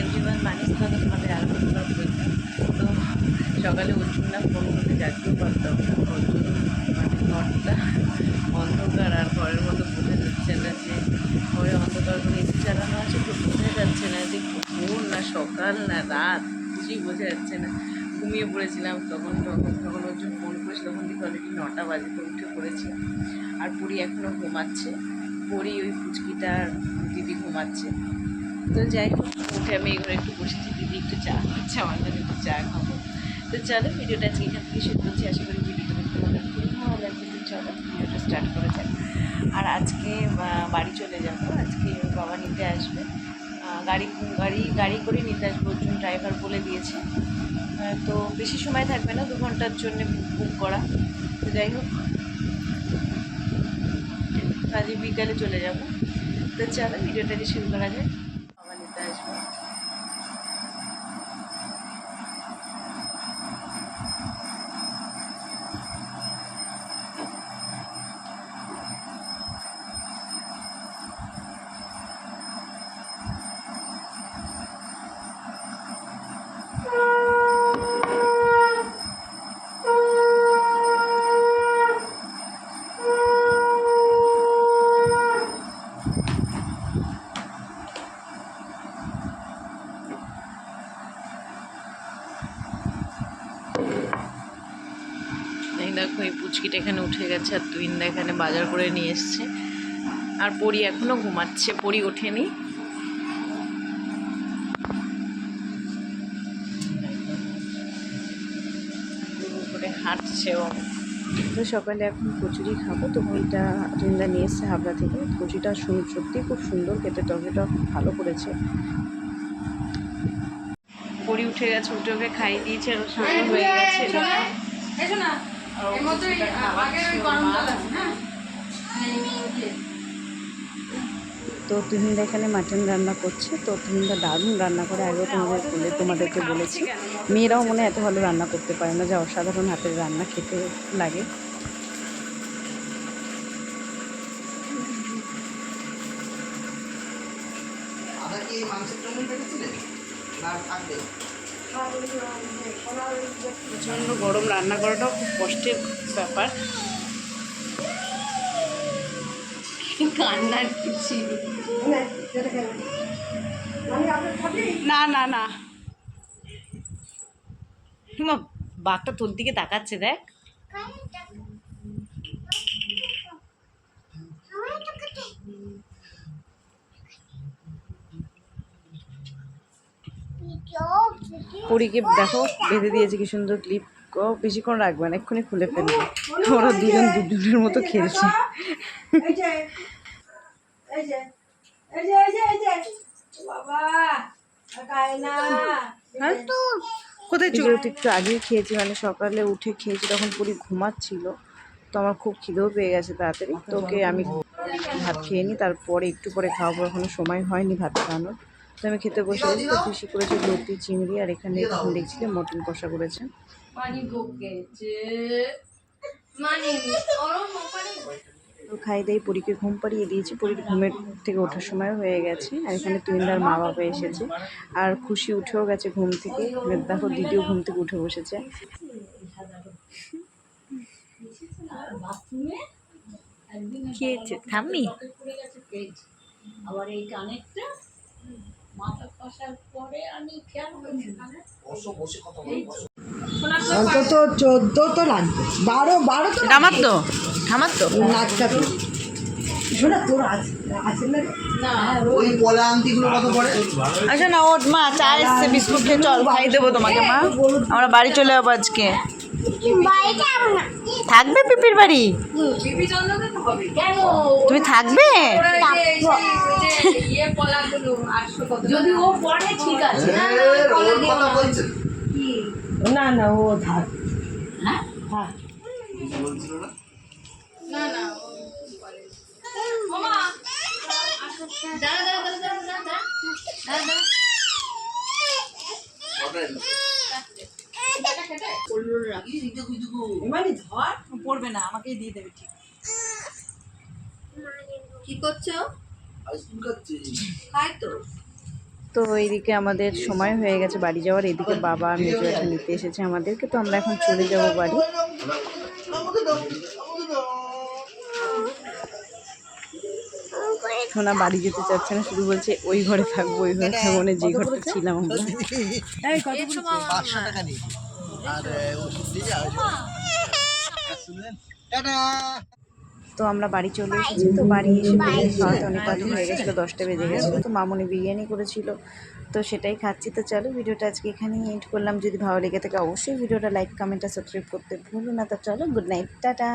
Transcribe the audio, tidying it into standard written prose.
Everyone মানিস ব্লগে তোমাদের আরও একবার বলতাম। তো সকালে উঠুন না, ফোন করতে জাগতেও পারতাম না, ওর জন্য মানে ঘরটা অন্ধকার, আর ঘরের মতো বোঝা যাচ্ছে না যে ঘরে অন্ধকার করে এসি চালানো আছে, তো বোঝা যাচ্ছে না যে ভোর না সকাল না রাত, কিছুই বোঝা যাচ্ছে না। ঘুমিয়ে পড়েছিলাম তখন ওর জন্য ফোন করেছি, তখন থেকে অলরেডি 9টা বাজে, তো উঠে পড়েছি। আর পুরী এখনও ঘুমাচ্ছে, পুরী ওই ফুচকিটার দিদি ঘুমাচ্ছে। তো যাই হোক, উঠে আমি এই ঘরে একটু বসেছি, দিদি একটু চা খাচ্ছে, আমার জন্য একটু চা খাবো। তো চলো ভিডিওটা আজকে এখান থেকে শুরু করছি, আশা করি ভিডিওটা দেখতে তোমাদের খুবই ভালো লাগবে। তো চলো ভিডিওটা স্টার্ট করা যাক। আর আজকে বাড়ি চলে যাব, আজকে বাবা নিতে আসবে, গাড়ি করে নিতে আসবে, ওর জন্য ড্রাইভার বলে দিয়েছে। তো বেশি সময় থাকবে না, 2 ঘন্টার জন্য বুক করা। তো যাই হোক, কাজে বিকালে চলে যাব। তো চলো ভিডিওটাকে শুরু করা যায়। বাবা নিতে আসবে। দেখো এই পুচকিটা এখানে উঠে গেছে, আর তুইন্দা এখানে বাজার করে নিয়ে এসছে, আর পরি এখনো ঘুমাচ্ছে, পরি ওঠেনি। করে হাঁটছে ও। তো সকালে এখন কচুরি খাবো, তো ওইটা তুইন্দা নিয়ে এসছে হাবড়া থেকে। কচুরিটা সত্যি খুব সুন্দর খেতে, টমেটো খুব ভালো করেছে। পরি উঠে গেছে, উঠে ওকে খাইয়ে দিয়েছে, আর সুন্দর হয়ে গেছে। তো তুহিনদা এখানে মাটন রান্না করছে। তো তুহিনদা দারুণ রান্না করে, আগেও তোমাদেরকে বলেছি। মেয়েরাও মনে এত ভালো রান্না করতে পারে না, যা অসাধারণ হাতের রান্না খেতে লাগে। প্রচণ্ড গরম, রান্না করাটাও খুব কষ্টের ব্যাপার। কান্নার কিছু না না না, বাঘটা তোর দিকে তাকাচ্ছে, দেখ। পরীকে দেখো বেঁধে দিয়েছে কি সুন্দর ক্লিপ, বেশিক্ষণ রাখবে না, এক্ষুনি খুলে ফেলবে। ওরা দুজনের মতো খেলছে। কোথায় যেহেতু একটু আগেই খেয়েছি, মানে সকালে উঠে খেয়েছি, তখন পুরি ঘুমাচ্ছিল। তো আমার খুব খিদেও পেয়ে গেছে তাড়াতাড়ি, তো ওকে আমি ভাত খেয়ে নিই, তারপরে একটু পরে খাওয়াবো, এখনো সময় হয়নি ভাত খাওয়ানোর। তো আমি খেতে বসে গেছি। তো খুশি করেছে লতি চিংড়ি, আর এখানে দেখছিলে মটন কষা করেছে। তো খাই দাই পরীকে ঘুম পাড়িয়ে দিয়েছি, পরীর ঘুমের থেকে ওঠার সময় হয়ে গেছে। আর এখানে তুইন্দার মা বাবা এসেছে, আর খুশি উঠেও গেছে ঘুম থেকে। দেখো দিদিও ঘুম থেকে উঠে বসেছে। খেয়েছে থাম্মি। আবার এই কানেরটা মাথা কষার পরে আমি খেয়াল করছি অন্তত 14 তো লাগবে, 12 তো আমার তো নাচটা তো শোনা তোর আছে না ওই পলা আংটিগুলো কত পড়ে। আচ্ছা না, ওর মা চা এসছে, বিস্কুট খেয়ে চল, খাই দেবো তোমাকে মা, আমরা বাড়ি চলে যাবো আজকে। থাকবে পিপির বাড়ি? তুমি থাকবে? যদি ও পড়ে ঠিক আছে, না না ও থাক। হ্যাঁ না না পড়বে না, আমাকেই দিয়ে দেবে। ঠিক কি করছো? খাই তো তো এইদিকে আমাদের সময় হয়ে গেছে বাড়ি যাওয়ার। এদিকে বাবা মেজো জেঠা নিতে এসেছে আমাদেরকে, তো আমরা এখন চলে যাব বাড়ি। সোনা বাড়ি যেতে চাচ্ছে না, শুধু বলছে ওই ঘরে থাকবো ওই ঘরে থাকবো, মানে যে ঘরটা ছিলাম আমরা। এই কত বলেছে? 500 টাকা নিই আর ওষুধ দিয়ে টাটা। তো আমরা বাড়ি চলে এসেছি। তো বাড়ি এসে বিরিয়ানি খাওয়াতে অনেকটা হয়ে গেছিলো, 10টা বেজে গেছিলো। তো মামুনি বিরিয়ানি করেছিল, তো সেটাই খাচ্ছি। তো চলো ভিডিওটা আজকে এখানেই এন্ড করলাম। যদি ভালো লেগে থাকে অবশ্যই ভিডিওটা লাইক কমেন্ট আর সাবস্ক্রাইব করতে ভুলো না। তো চলো, গুড নাইট, টাটা।